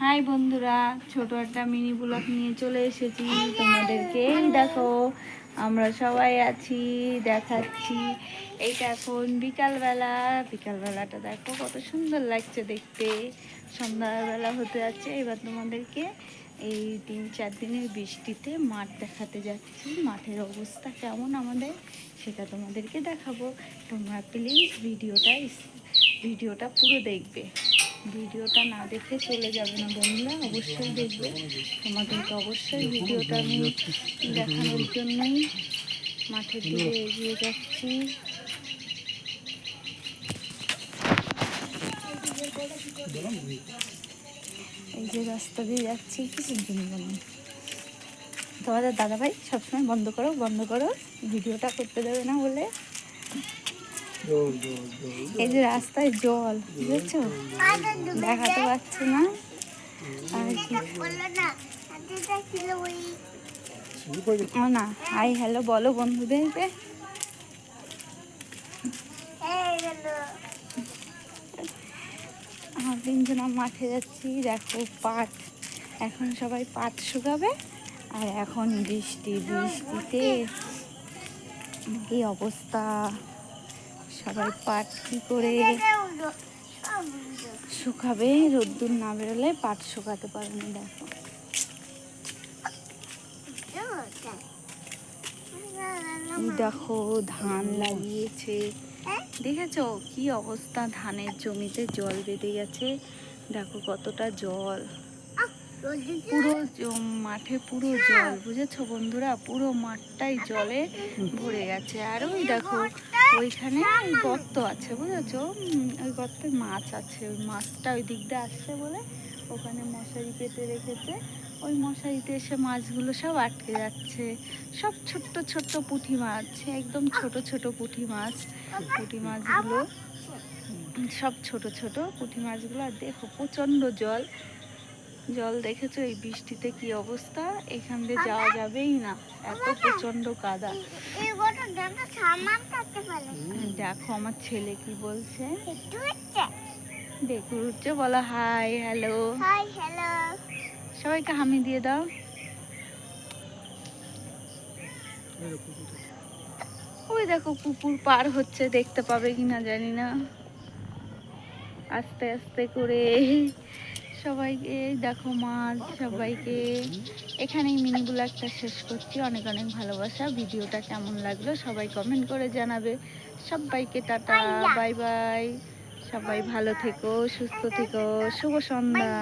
High বন্ধুরা, ছোট একটা মিনি ব্লগ নিয়ে চলে এসেছি তোমাদেরকে। দেখো আমরা সবাই আছি, দেখাচ্ছি। এইটা এখন বিকালবেলাটা দেখো কত সুন্দর লাগছে দেখতে। সন্ধ্যাবেলা হতে যাচ্ছে। এবার তোমাদেরকে এই 3-4 দিনের বৃষ্টিতে মাঠ দেখাতে যাচ্ছি। মাঠের অবস্থা কেমন আমাদের সেটা তোমাদেরকে দেখাবো। তোমরা প্লিজ ভিডিওটা পুরো দেখবে। ভিডিওটা না দেখে চলে যাবে না বন্ধুরা, অবশ্যই দেখবে। তোমাদেরকে অবশ্যই ভিডিওটা আমি দেখানোর জন্যই মাঠের দিকে এগিয়ে যাচ্ছি। এই যে রাস্তা দিয়ে যাচ্ছি, কিসের জন্য বলুন? তোমাদের দাদাভাই সবসময় বন্ধ করো, ভিডিওটা করতে দেবে না বলে। এই যে রাস্তায় জল, বুঝেছো? দেখাতে পারছে না। আর কি না, হাই হ্যালো বলো বন্ধুদেরকে। আমরা 3 জন মাঠে যাচ্ছি। দেখো পাট, এখন সবাই পাট শুকাবে। আর এখন বৃষ্টিতে কি অবস্থা, সবাই পাট কি করে শুকাবে? রোদ্দুর না বেরোলে পাট শুকাতে পারবে না। দেখো দেখো ধান লাগিয়েছে, দেখেছো কি অবস্থা? ধানের জমিতে জল বেঁধে গেছে। দেখো কতটা জল, পুরো মাঠে পুরো জল, বুঝেছো বন্ধুরা? পুরো মাঠটাই জলে ভরে গেছে। আর ওই দেখো ওইখানে গর্ত আছে, বুঝেছো? ওই গর্তে মাছ আছে। ওই মাছটা ওই দিক দিয়ে আসছে বলে ওখানে মশারি পেতে রেখেছে। ওই মশারিতে এসে মাছগুলো সব আটকে যাচ্ছে। সব ছোট্ট ছোট্ট পুঁটি মাছ, একদম ছোট ছোট পুঁটি মাছগুলো সব ছোট ছোট পুঁটি মাছগুলো। আর দেখো প্রচণ্ড জল দেখেছো? এই বৃষ্টিতে কি অবস্থা, এখান দিয়ে যাওয়া যাবেই না, এত প্রচণ্ড কাদা। দেখো আমার ছেলে কি বলছে, দেখো উঠছে, বলো হাই হ্যালো। সবাইকে হামি দিয়ে দাও। ওই দেখো পুকুর পার হচ্ছে, দেখতে পাবে কিনা জানি না। আস্তে আস্তে করে সবাইকে দেখো মাছ, সবাইকে এখানেই মিনি ব্লগটা শেষ করছি। অনেক অনেক ভালোবাসা। ভিডিওটা কেমন লাগলো সবাই কমেন্ট করে জানাবে। সবাইকে টাটা, বাই বাই। সবাই ভালো থেকো, সুস্থ থেকো, শুভ সন্ধ্যা।